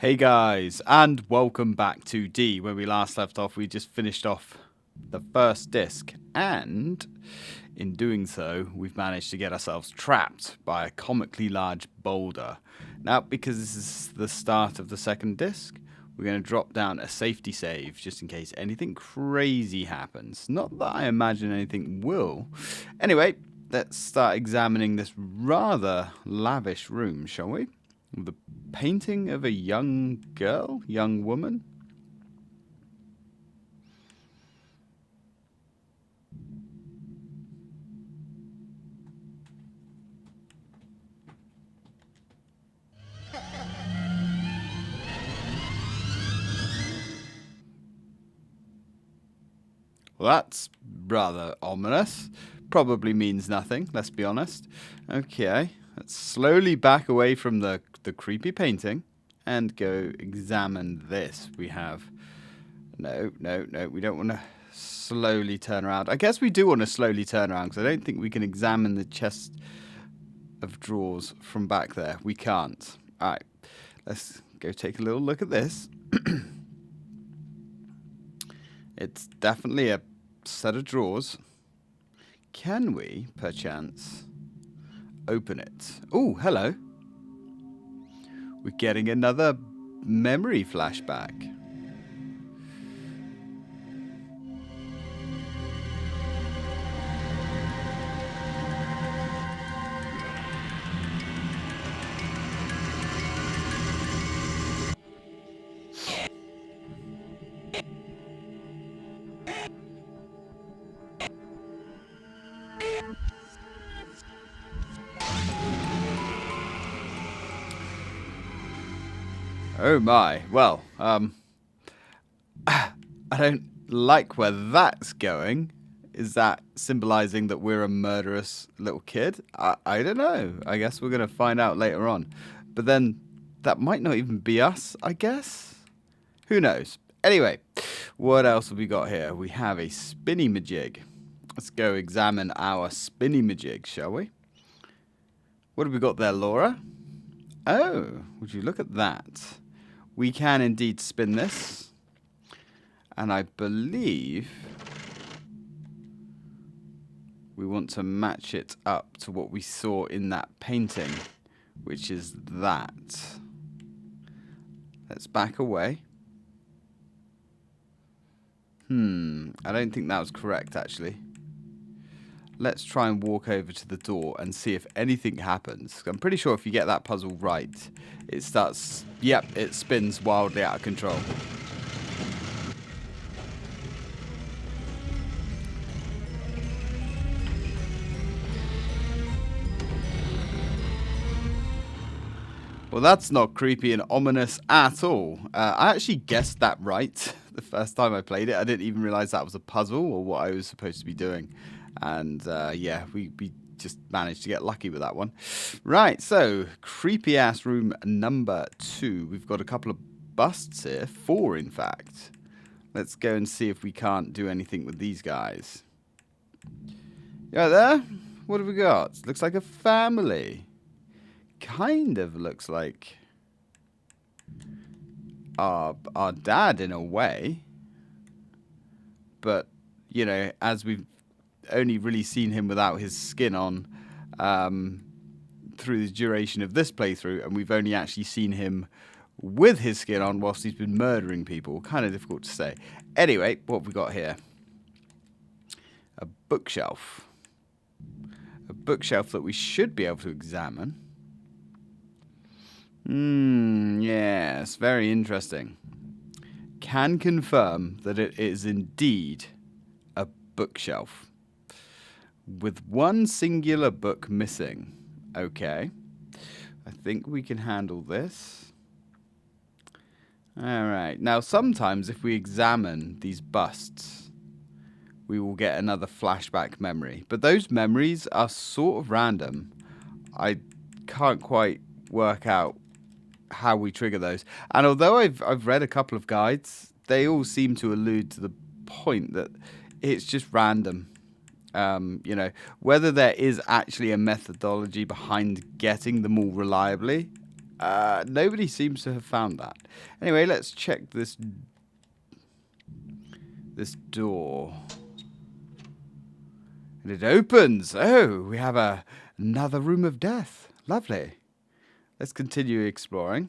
Hey guys, and welcome back to D. Where we last left off, we just finished off the first disc, and in doing so, we've managed to get ourselves trapped by a comically large boulder. Now, because this is the start of the second disc, we're going to drop down a safety save just in case anything crazy happens. Not that I imagine anything will. Anyway, let's start examining this rather lavish room, shall we? The painting of a young girl, young woman. Well, that's rather ominous. Probably means nothing, let's be honest. Okay, let's slowly back away from the creepy painting and go examine this. We have... No, we don't want to slowly turn around. I guess we do want to slowly turn around because I don't think we can examine the chest of drawers from back there. We can't. Alright, let's go take a little look at this. It's definitely a set of drawers. Can we, perchance, open it? Oh, hello. We're getting another memory flashback. Oh my, well, I don't like where that's going. Is that symbolizing that we're a murderous little kid? I don't know. I guess we're going to find out later on. But then, that might not even be us, I guess? Who knows? Anyway, what else have we got here? We have a spinny-majig. Let's go examine our spinny-majig, shall we? What have we got there, Laura? Oh, would you look at that? We can indeed spin this, and I believe we want to match it up to what we saw in that painting, which is that. Let's back away. I don't think that was correct, actually. Let's try and walk over to the door and see if anything happens. I'm pretty sure if you get that puzzle right, it starts... Yep, it spins wildly out of control. Well, that's not creepy and ominous at all. I actually guessed that right the first time I played it. I didn't even realize that was a puzzle or what I was supposed to be doing. And yeah, we just managed to get lucky with that one. Right, so creepy ass room number 2. We've got a couple of busts here, 4 in fact. Let's go and see if we can't do anything with these guys. Yeah, there. What have we got? Looks like a family. Kind of looks like our dad in a way. But you know, as we've only really seen him without his skin on through the duration of this playthrough, and we've only actually seen him with his skin on whilst he's been murdering people. Kind of difficult to say. Anyway, what have we got here? A bookshelf. A bookshelf that we should be able to examine. Yes, very interesting. Can confirm that it is indeed a bookshelf. With one singular book missing. Okay. I think we can handle this. Alright. Now, sometimes if we examine these busts, we will get another flashback memory. But those memories are sort of random. I can't quite work out how we trigger those. And although I've read a couple of guides, they all seem to allude to the point that it's just random. You know, whether there is actually a methodology behind getting them all reliably, Nobody seems to have found that. Anyway, let's check this door. And it opens. Oh, we have another room of death. Lovely. Let's continue exploring.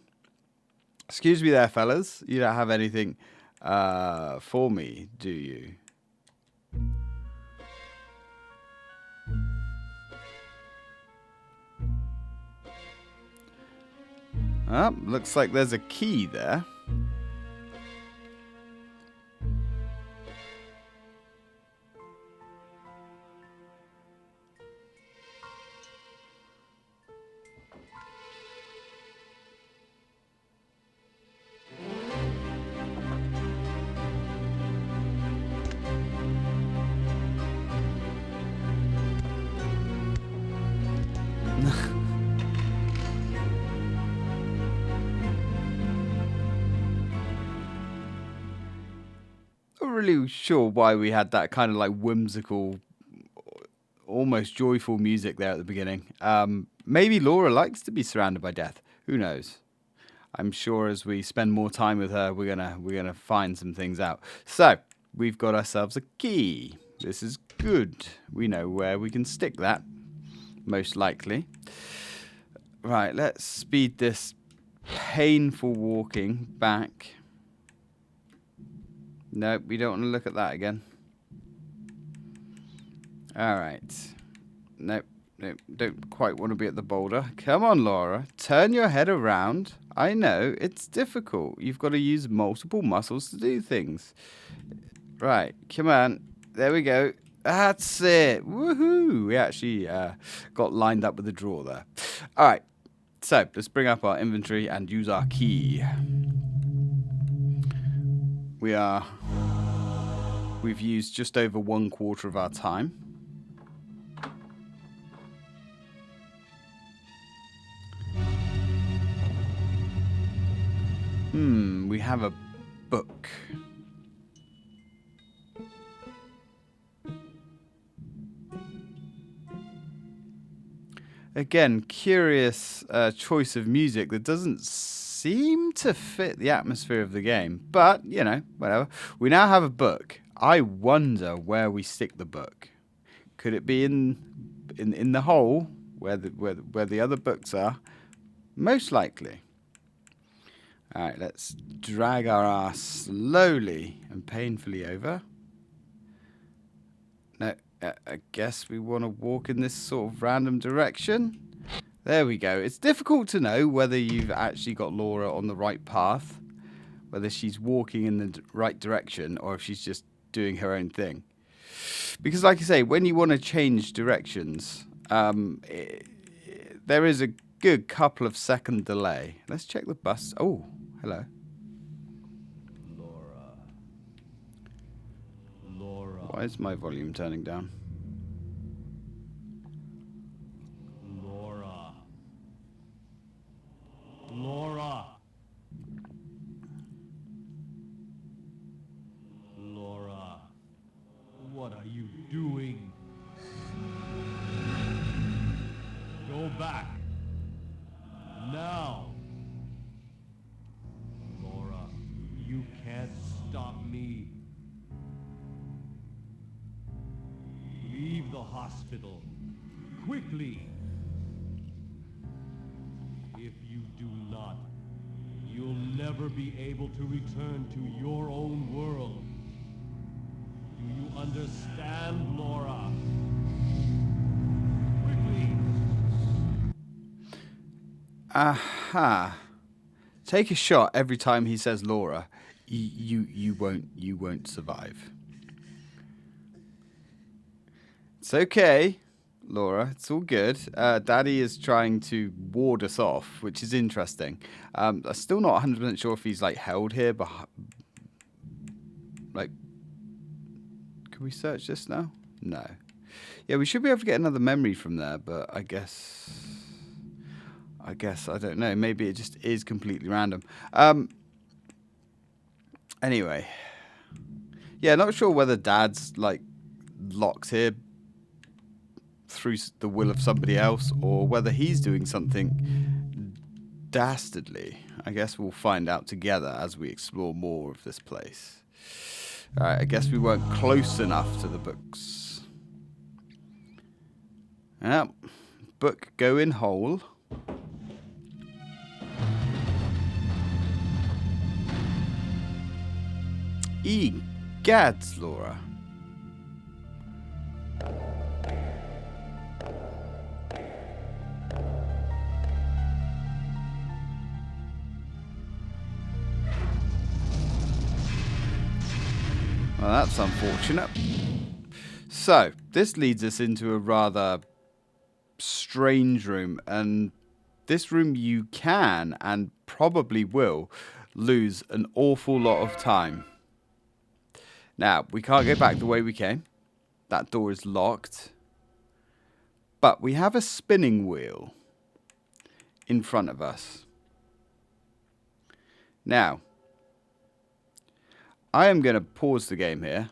Excuse me there, fellas. You don't have anything for me, do you? Looks like there's a key there. Not really sure why we had that kind of like whimsical, almost joyful music there at the beginning. Maybe Laura likes to be surrounded by death. Who knows? I'm sure as we spend more time with her, we're gonna find some things out. So we've got ourselves a key. This is good. We know where we can stick that, most likely. Right, let's speed this painful walking back. Nope, we don't want to look at that again. All right. Nope, don't quite want to be at the boulder. Come on, Laura. Turn your head around. I know, it's difficult. You've got to use multiple muscles to do things. Right, come on. There we go. That's it. Woohoo! We actually got lined up with the drawer there. All right. So, let's bring up our inventory and use our key. We've used just over 1/4 of our time. We have a book. Again, curious choice of music that doesn't seem to fit the atmosphere of the game. But, you know, whatever. We now have a book. I wonder where we stick the book. Could it be in the hole where the other books are? Most likely. All right, let's drag our ass slowly and painfully over. No, I guess we want to walk in this sort of random direction. There we go. It's difficult to know whether you've actually got Laura on the right path, whether she's walking in the right direction or if she's just doing her own thing. Because like I say, when you want to change directions, there is a good couple of second delay. Let's check the bus. Oh, hello. Laura. Why is my volume turning down? Laura. Laura, what are you doing? Go back. Now. Laura, you can't stop me. Leave the hospital. Quickly. If you do not, you'll never be able to return to your own world. Do you understand, Laura? Quickly! Aha. Take a shot every time he says Laura. You won't survive. It's okay, Laura. It's all good. Daddy is trying to ward us off, which is interesting. I'm still not 100% sure if he's like held here, but like, can we search this now? No. Yeah, we should be able to get another memory from there, but I guess I don't know. Maybe it just is completely random. Anyway, yeah, not sure whether Dad's like locked here through the will of somebody else, or whether he's doing something dastardly? I guess we'll find out together as we explore more of this place. Alright, I guess we weren't close enough to the books. Yep. Book go in hole. Egads, Laura. Well, that's unfortunate. So, this leads us into a rather strange room, and this room you can, and probably will, lose an awful lot of time. Now, we can't go back the way we came. That door is locked. But we have a spinning wheel in front of us. Now, I am going to pause the game here.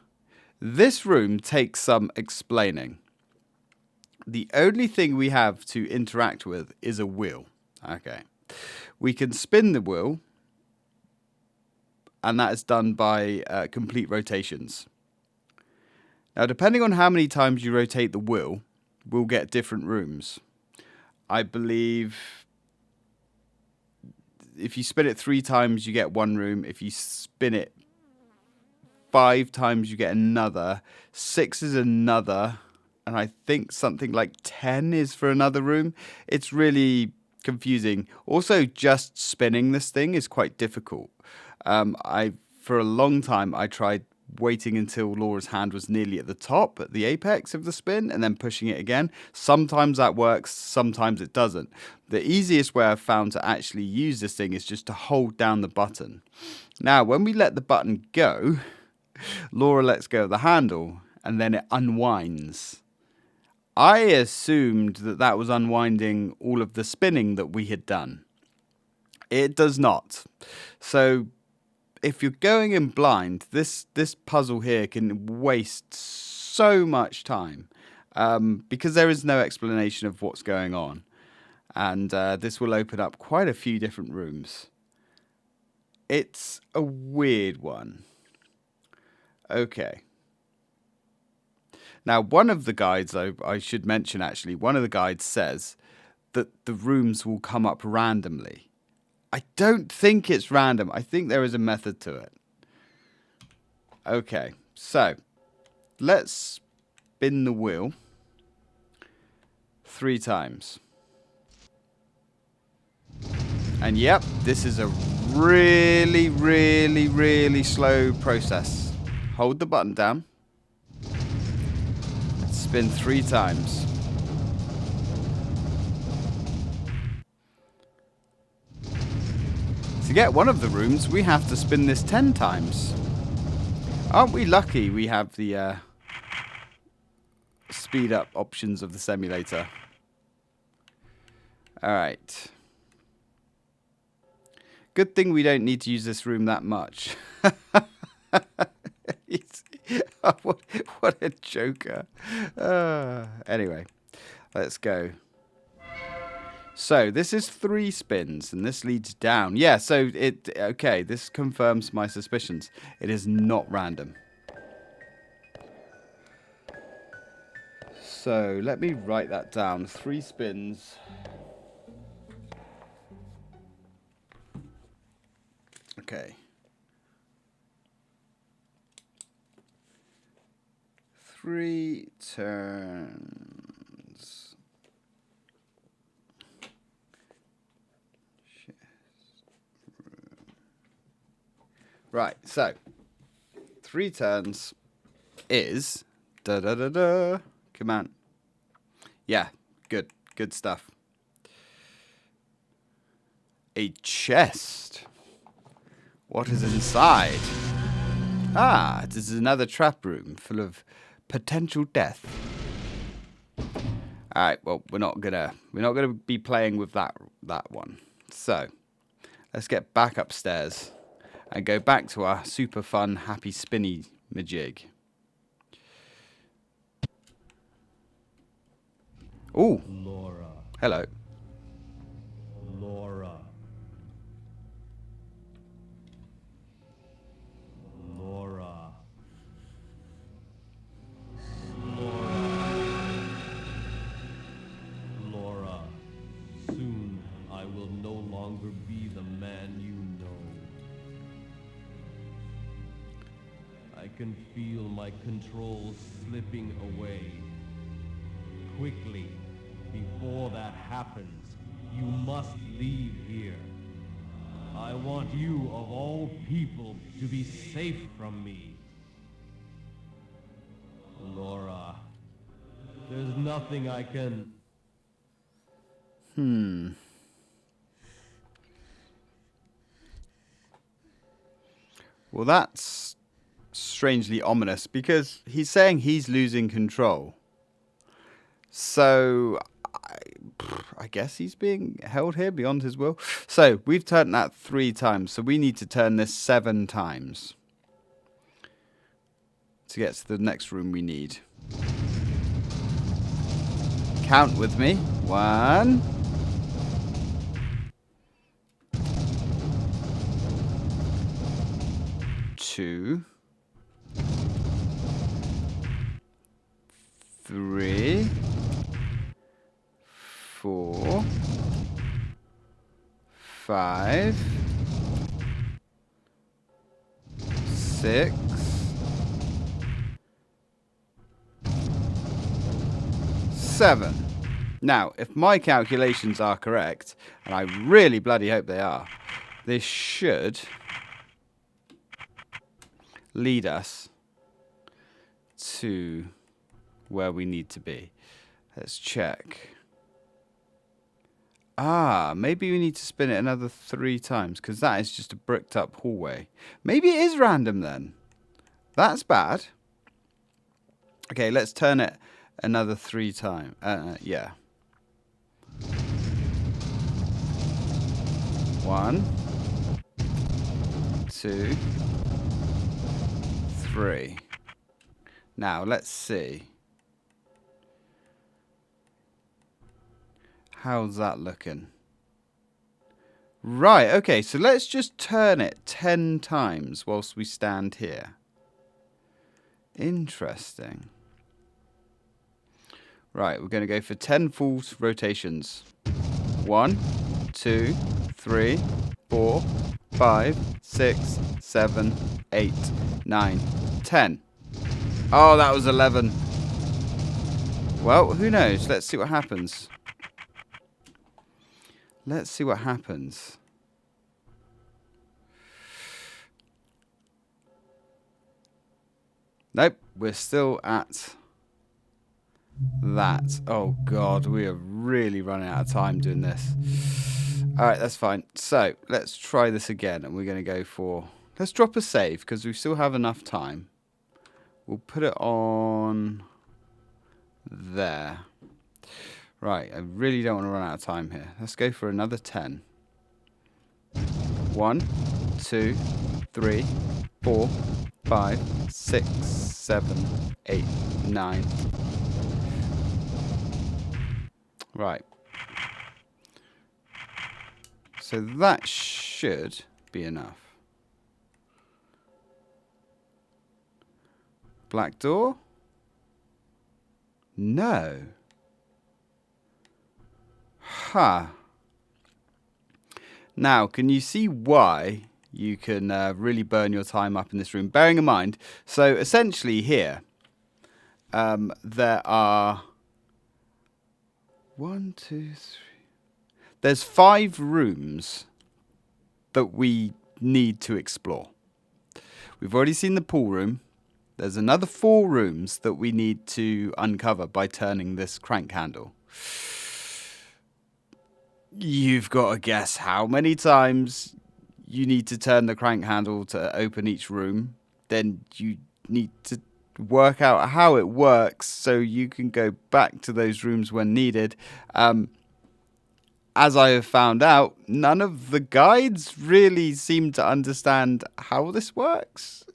This room takes some explaining. The only thing we have to interact with is a wheel. Okay. We can spin the wheel, and that is done by complete rotations. Now, depending on how many times you rotate the wheel, we'll get different rooms. I believe if you spin it 3 times, you get one room. If you spin it 5 times, you get another. 6 is another. And I think something like 10 is for another room. It's really confusing. Also, just spinning this thing is quite difficult. For a long time, I tried waiting until Laura's hand was nearly at the top, at the apex of the spin, and then pushing it again. Sometimes that works, sometimes it doesn't. The easiest way I've found to actually use this thing is just to hold down the button. Now, when we let the button go, Laura lets go of the handle, and then it unwinds. I assumed that that was unwinding all of the spinning that we had done. It does not. So if you're going in blind, this puzzle here can waste so much time because there is no explanation of what's going on. And this will open up quite a few different rooms. It's a weird one. Okay. Now, one of the guides, I should mention actually, one of the guides says that the rooms will come up randomly. I don't think it's random. I think there is a method to it. Okay, so let's spin the wheel 3 times. And yep, this is a really, really, really slow process. Hold the button down. Spin 3 times. To get one of the rooms, we have to spin this 10 times. Aren't we lucky we have the speed up options of the simulator? Alright. Good thing we don't need to use this room that much. What a joker. Anyway, let's go. So this is 3 spins, and this leads down. Yeah, so okay, this confirms my suspicions. It is not random. So let me write that down. 3 spins. Okay. 3 turns. Right, so 3 turns is command. Yeah, good stuff. A chest. What is inside? Ah, this is another trap room full of potential death. All right, well, we're not gonna be playing with that one. So let's get back upstairs and go back to our super fun, happy spinny majig. Ooh. Laura. Hello. Laura. I can feel my control slipping away. Quickly, before that happens, you must leave here. I want you, of all people, to be safe from me. Laura, there's nothing I can... Well, that's strangely ominous because he's saying he's losing control. So, I guess he's being held here beyond his will. So, we've turned that 3 times. So, we need to turn this 7 times to get to the next room we need. Count with me. 1, 2, 3, 4, 5, 6, 7. Now, if my calculations are correct, and I really bloody hope they are, this should lead us to where we need to be. Let's check. Ah, maybe we need to spin it another 3 times, because that is just a bricked up hallway. Maybe it is random then. That's bad. Okay, let's turn it another 3 times. Yeah. 1, 2, 3. Now, let's see. How's that looking? Right, okay, so let's just turn it 10 times whilst we stand here. Interesting. Right, we're going to go for 10 full rotations. 1, 2, 3, 4, 5, 6, 7, 8, 9, 10. Oh, that was 11. Well, who knows? Let's see what happens. Let's see what happens. Nope, we're still at that. Oh, God, we are really running out of time doing this. All right, that's fine. So let's try this again, and we're going to go for... Let's drop a save, because we still have enough time. We'll put it on there. Right, I really don't want to run out of time here. Let's go for another 10. 1, 2, 3, 4, 5, 6, 7, 8, 9. Right. So that should be enough. Black door? No. Huh. Now, can you see why you can really burn your time up in this room? Bearing in mind, so essentially here, there are 1, 2, 3. There's 5 rooms that we need to explore. We've already seen the pool room. There's another 4 rooms that we need to uncover by turning this crank handle. You've got to guess how many times you need to turn the crank handle to open each room. Then you need to work out how it works so you can go back to those rooms when needed. As I have found out, none of the guides really seem to understand how this works.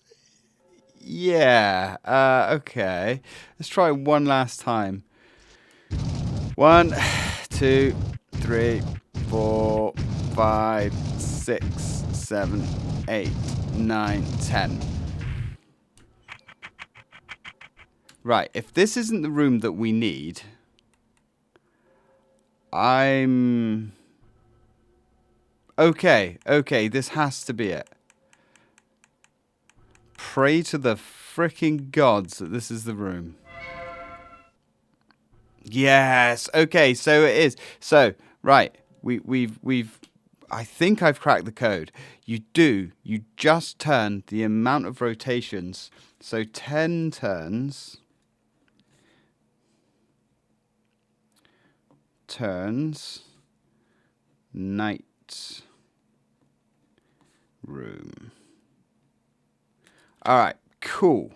Yeah, okay. Let's try one last time. 1, 2, 3, 4, 5, 6, 7, 8, 9, 10. Right, if this isn't the room that we need, I'm... Okay, this has to be it. pray to the freaking gods that this is the room. Yes. Okay, so it is. So, right. We've I think I've cracked the code. You just turn the amount of rotations. So 10 turns night room. All right, cool.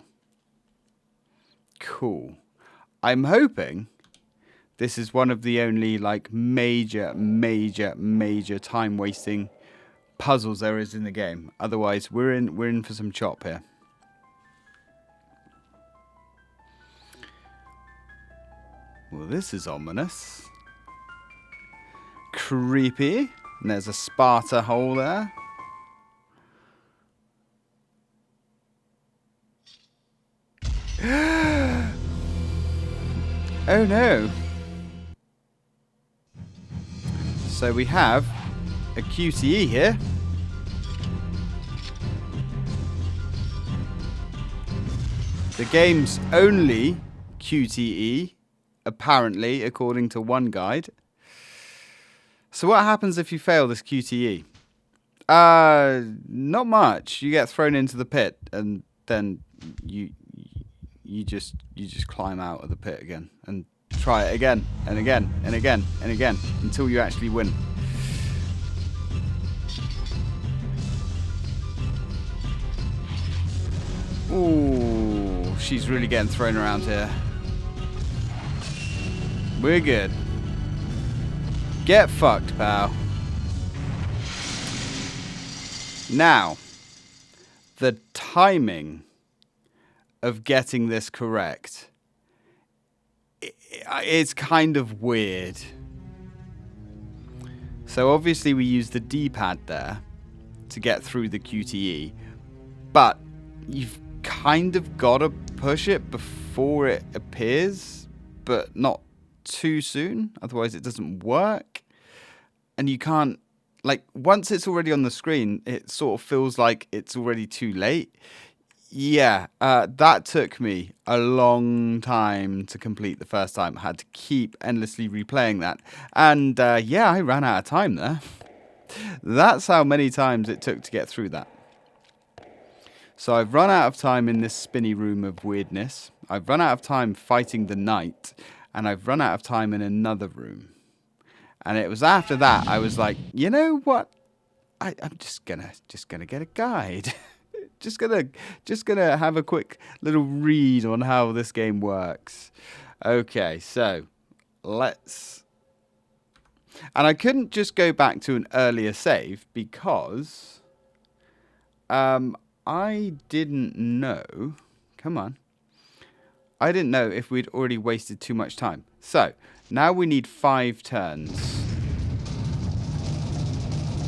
I'm hoping this is one of the only like major time wasting puzzles there is in the game. Otherwise, we're in for some chop here. Well, this is ominous. Creepy. And there's a Sparta hole there. Oh no. So we have a QTE here. The game's only QTE, apparently, according to one guide. So what happens if you fail this QTE? Not much. You get thrown into the pit, and then you just climb out of the pit again and try it again and again and again and again until you actually win. Ooh, she's really getting thrown around here. We're good. Get fucked, pal. Now, the timing of getting this correct, it's kind of weird. So obviously we use the D-pad there to get through the QTE, but you've kind of got to push it before it appears, but not too soon, otherwise it doesn't work. And you can't, like, once it's already on the screen, it sort of feels like it's already too late. Yeah, that took me a long time to complete the first time. I had to keep endlessly replaying that. And yeah, I ran out of time there. That's how many times it took to get through that. So I've run out of time in this spinny room of weirdness. I've run out of time fighting the knight. And I've run out of time in another room. And it was after that I was like, you know what? I'm just gonna get a guide. just gonna have a quick little read on how this game works. Okay, so let's. And I couldn't just go back to an earlier save because I didn't know. Come on. I didn't know if we'd already wasted too much time. So, now we need 5 turns.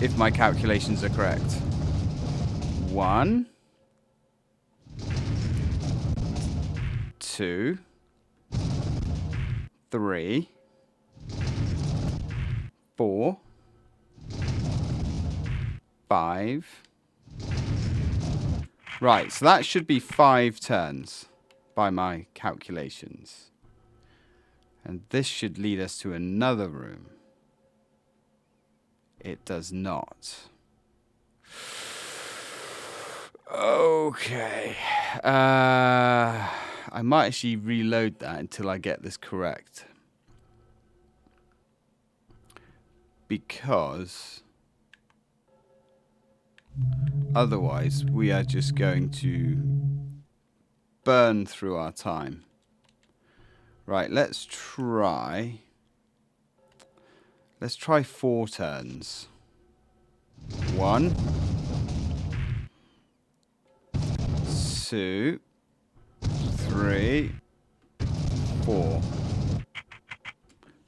If my calculations are correct. 1, 2, 3, 4, 5. Right, so that should be 5 turns by my calculations. And this should lead us to another room. It does not. Okay. I might actually reload that until I get this correct. Because otherwise we are just going to burn through our time. Right, let's try 4 turns. 1, 2, 3, 4.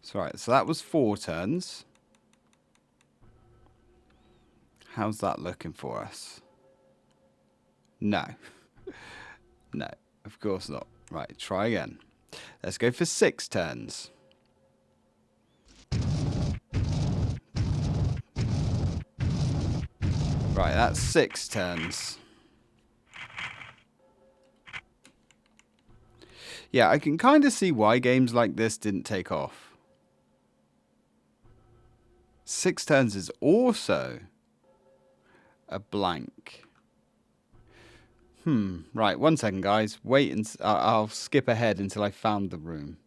So right, so that was 4 turns. How's that looking for us? No. No, of course not. Right, try again. Let's go for 6 turns. Right, that's 6 turns. Yeah, I can kind of see why games like this didn't take off. 6 turns is also a blank. Right, 1 second, guys. Wait, and I'll skip ahead until I found the room.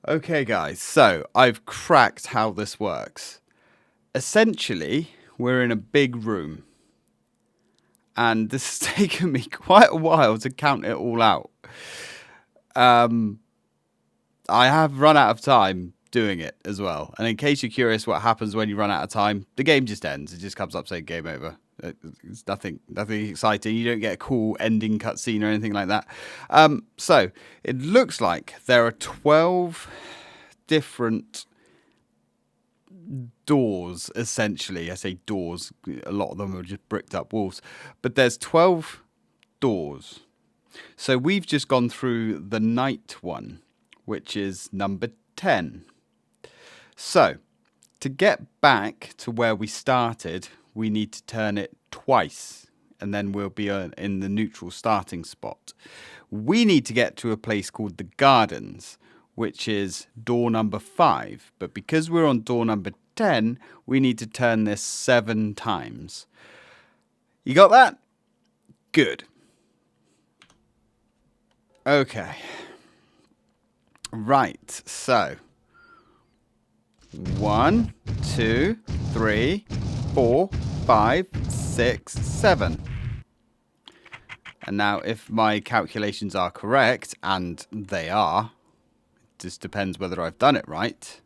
Okay, guys, so I've cracked how this works. Essentially, we're in a big room. And this has taken me quite a while to count it all out. I have run out of time doing it as well. And in case you're curious what happens when you run out of time, the game just ends. It just comes up saying game over. It's nothing exciting. You don't get a cool ending cutscene or anything like that. So it looks like there are 12 different doors, essentially. I say doors. A lot of them are just bricked up walls. But there's 12 doors. So we've just gone through the night one, which is number 10. So to get back to where we started, we need to turn it twice, and then we'll be in the neutral starting spot. We need to get to a place called the Gardens, which is door number 5. But because we're on door number 10, we need to turn this 7 times. You got that? Good. Okay. Right, so 1, 2, 3, 4, 5, 6, 7. And now if my calculations are correct, and they are, it just depends whether I've done it right.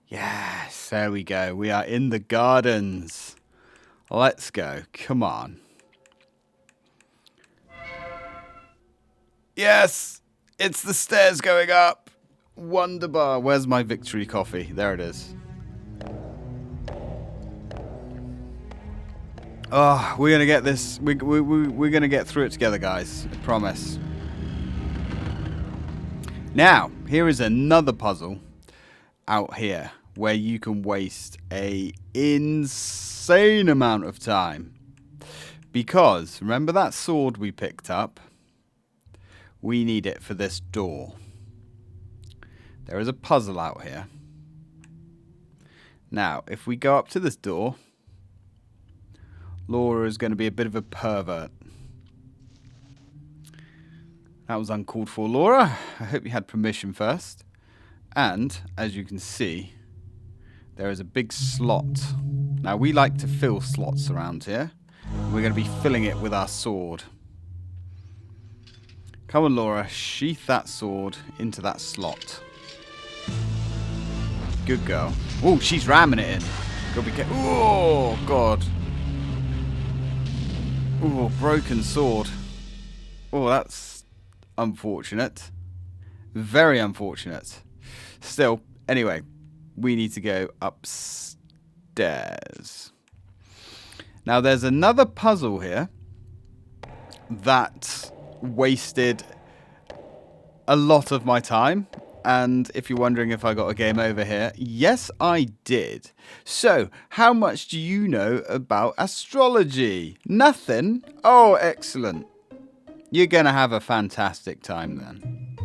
Yes, there we go. We are in the Gardens. Let's go. Come on. Yes, it's the stairs going up. Wonderbar. Where's my victory coffee? There it is. Oh, we're gonna get this. We're gonna get through it together, guys. I promise. Now, here is another puzzle out here where you can waste a insane amount of time. Because remember that sword we picked up? We need it for this door. There is a puzzle out here. Now, if we go up to this door, Laura is going to be a bit of a pervert. That was uncalled for, Laura. I hope you had permission first. And, as you can see, there is a big slot. Now, we like to fill slots around here. We're going to be filling it with our sword. Come on, Laura. Sheath that sword into that slot. Good girl. Oh, she's ramming it in. Gotta be careful. Oh, God. Oh, broken sword. Oh, that's unfortunate. Very unfortunate. Still, anyway, we need to go upstairs. Now, there's another puzzle here that wasted a lot of my time. And if you're wondering if I got a game over here, yes, I did. So, how much do you know about astrology? Nothing? Oh, excellent. You're going to have a fantastic time then.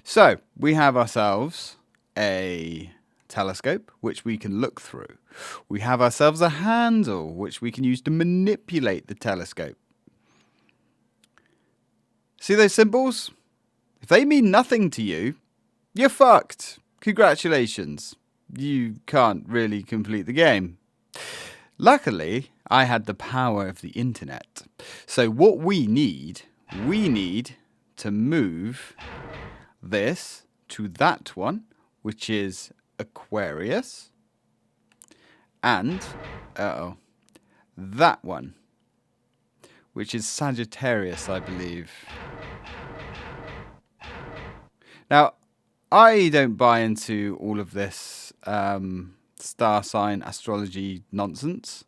So, we have ourselves a telescope, which we can look through. We have ourselves a handle, which we can use to manipulate the telescope. See those symbols? If they mean nothing to you, you're fucked. Congratulations. You can't really complete the game. Luckily, I had the power of the internet. So what we need to move this to that one, which is Aquarius, and that one, which is Sagittarius, I believe. Now, I don't buy into all of this star sign astrology nonsense.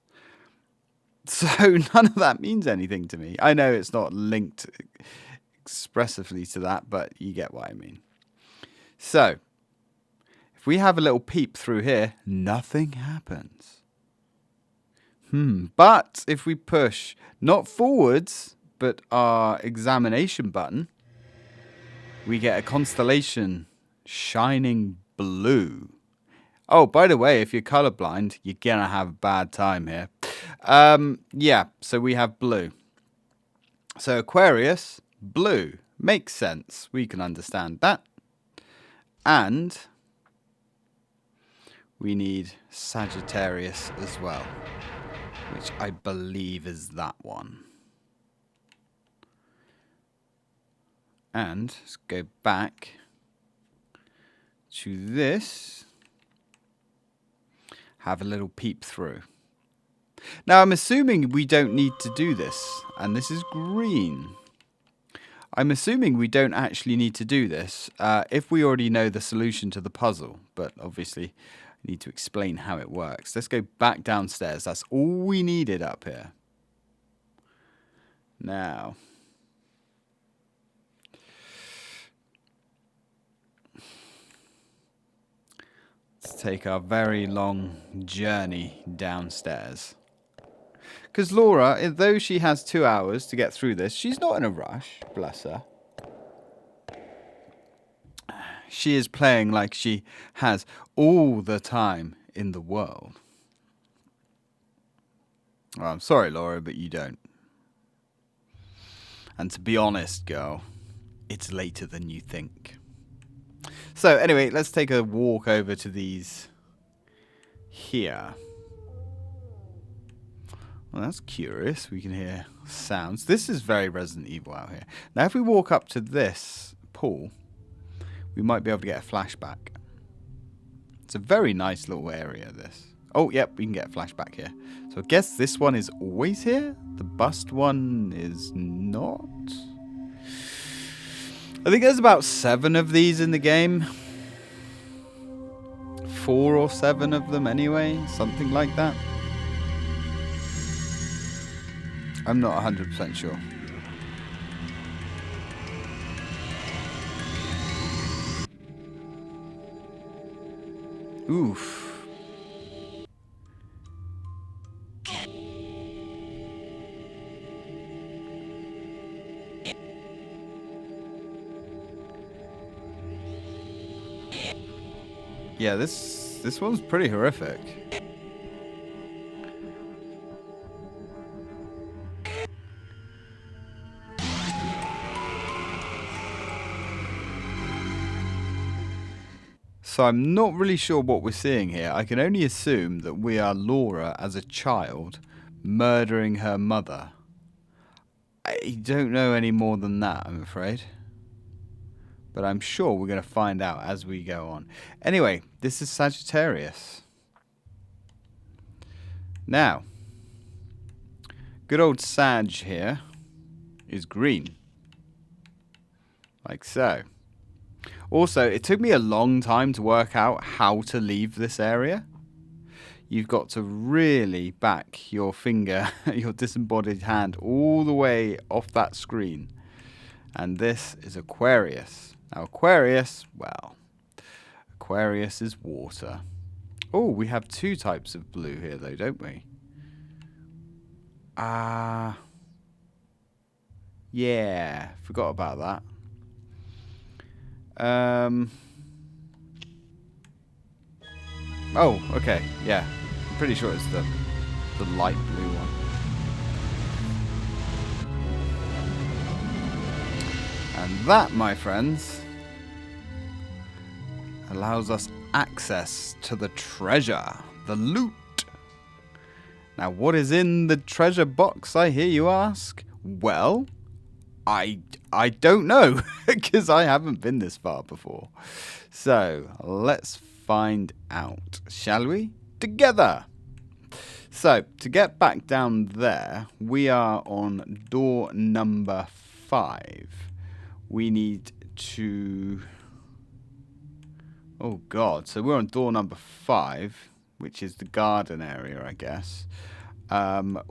So none of that means anything to me. I know it's not linked expressively to that, but you get what I mean. So, if we have a little peep through here, nothing happens. But if we push, not forwards, but our examination button, we get a constellation shining blue. Oh, by the way, if you're colorblind, you're gonna have a bad time here. Yeah, so we have blue. So Aquarius, blue. Makes sense. We can understand that. And we need Sagittarius as well, which I believe is that one. And let's go back to this. Have a little peep through. Now, I'm assuming we don't need to do this. And this is green. I'm assuming we don't actually need to do this if we already know the solution to the puzzle. But obviously, I need to explain how it works. Let's go back downstairs. That's all we needed up here. Now, let's take our very long journey downstairs. Because Laura, though she has 2 hours to get through this, she's not in a rush, bless her. She is playing like she has all the time in the world. Well, I'm sorry, Laura, but you don't. And to be honest, girl, it's later than you think. So anyway, let's take a walk over to these here. Well, that's curious. We can hear sounds. This is very Resident Evil out here. Now, if we walk up to this pool, we might be able to get a flashback. It's a very nice little area, this. Oh, yep, we can get a flashback here. So I guess this one is always here. The bust one is not. I think there's about 7 of these in the game. 4 or 7 of them anyway. Something like that. I'm not 100% sure. Oof. Yeah, this one's pretty horrific. So I'm not really sure what we're seeing here. I can only assume that we are Laura as a child murdering her mother. I don't know any more than that, I'm afraid. But I'm sure we're going to find out as we go on. Anyway, this is Sagittarius. Now, good old Sag here is green. Like so. Also, it took me a long time to work out how to leave this area. You've got to really back your finger, your disembodied hand, all the way off that screen. And this is Aquarius. Now, Aquarius, well, Aquarius is water. Oh, we have 2 types of blue here, though, don't we? Yeah, forgot about that. Oh, okay, yeah. I'm pretty sure it's the light blue one. And that, my friends, allows us access to the treasure, the loot. Now, what is in the treasure box, I hear you ask? Well, I don't know, because I haven't been this far before. So, let's find out, shall we? Together! So, to get back down there, we are on door number 5. We need to... Oh, God. So, we're on door number 5, which is the garden area, I guess.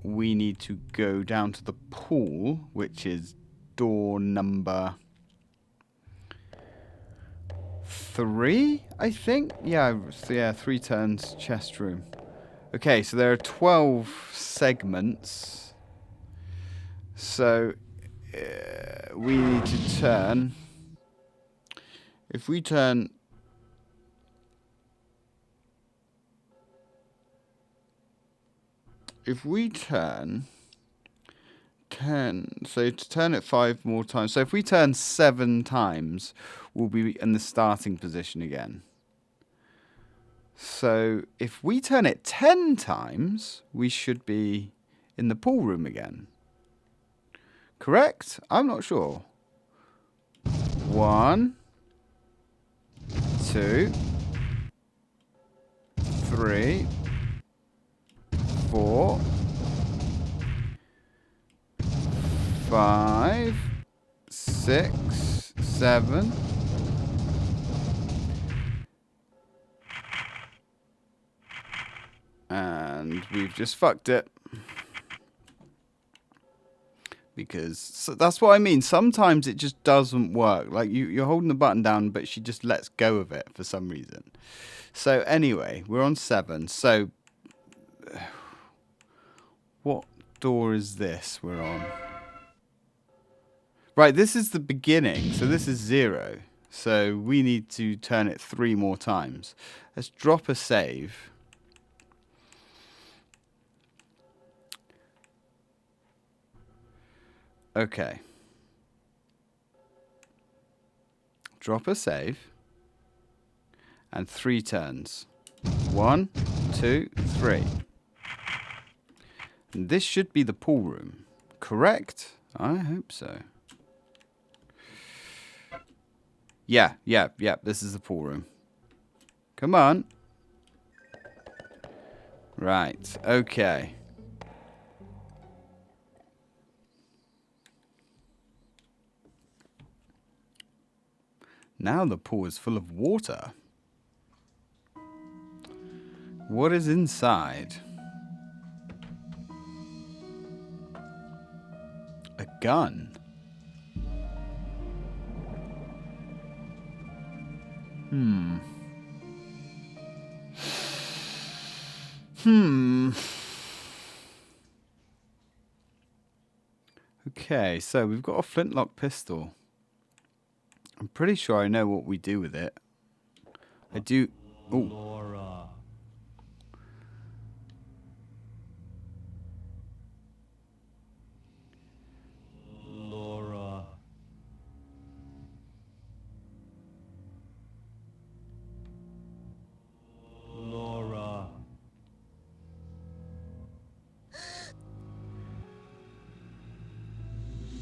We need to go down to the pool, which is door number 3, I think. Yeah, 3 turns, chest room. Okay, so there are 12 segments. So we need to turn. If we turn. If we turn 10, so to turn it 5 more times. So if we turn 7 times, we'll be in the starting position again. So if we turn it 10 times, we should be in the pool room again. Correct? I'm not sure. 1, 2, 3, 4, 5, 6, 7. And we've just fucked it. Because so that's what I mean. Sometimes it just doesn't work. Like you're holding the button down, but she just lets go of it for some reason. So anyway, we're on 7. So what door is this we're on? Right, this is the beginning. So this is 0. So we need to turn it 3 more times. Let's drop a save. Okay. Drop a save. And 3 turns. 1, 2, 3. And this should be the pool room. Correct? I hope so. Yeah. This is the pool room. Come on. Right. Okay. Now the pool is full of water. What is inside? A gun. Okay, so we've got a flintlock pistol. I'm pretty sure I know what we do with it. I do. Oh. Laura. Laura. Laura.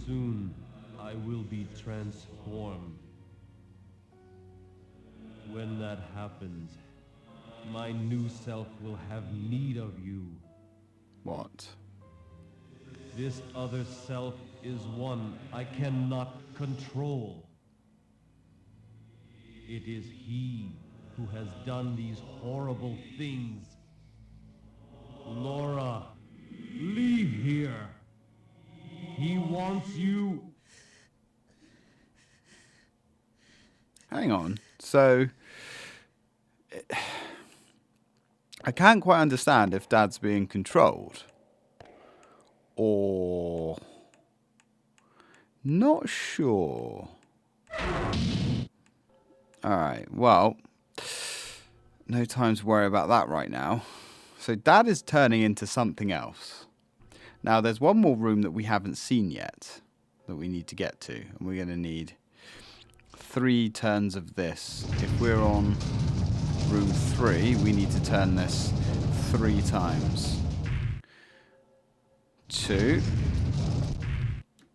Soon I will be transformed. When that happens, my new self will have need of you. What? This other self is one I cannot control. It is he who has done these horrible things. Laura, leave here. He wants you. Hang on. So I can't quite understand if Dad's being controlled. Or not sure. Alright, well, no time to worry about that right now. So Dad is turning into something else. Now there's one more room that we haven't seen yet that we need to get to. And we're going to need 3 turns of this. If we're on room 3, we need to turn this 3 times. 2,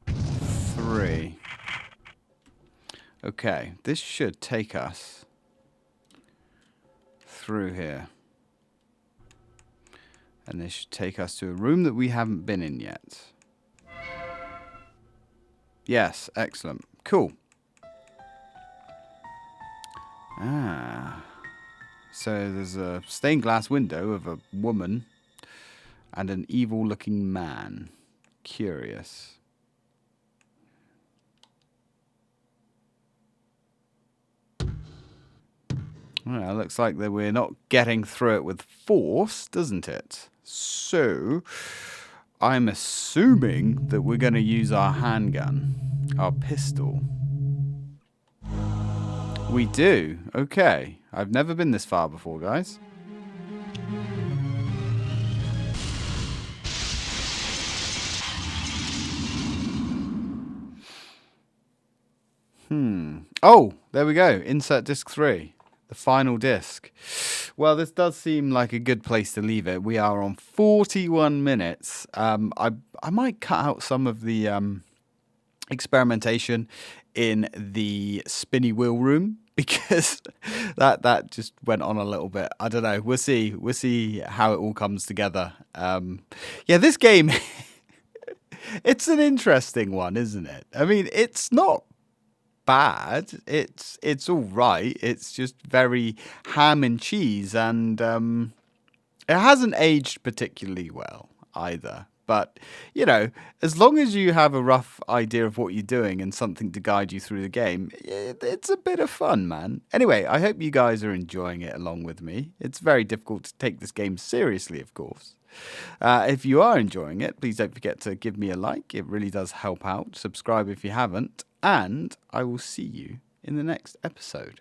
3. Okay, this should take us through here. And this should take us to a room that we haven't been in yet. Yes, excellent. Cool. So there's a stained glass window of a woman and an evil looking man. Curious. Well, looks like that we're not getting through it with force, doesn't it? So I'm assuming that we're going to use our handgun, our pistol. We do. Okay. I've never been this far before, guys. Oh, there we go. Insert disc 3. The final disc. Well, this does seem like a good place to leave it. We are on 41 minutes. I might cut out some of the experimentation in the spinny wheel room because that just went on a little bit. I don't know. We'll see how it all comes together. Yeah, this game it's an interesting one, isn't it? I mean, it's not bad. It's all right. It's just very ham and cheese, and it hasn't aged particularly well either. But, you know, as long as you have a rough idea of what you're doing and something to guide you through the game, it's a bit of fun, man. Anyway, I hope you guys are enjoying it along with me. It's very difficult to take this game seriously, of course. If you are enjoying it, please don't forget to give me a like. It really does help out. Subscribe if you haven't. And I will see you in the next episode.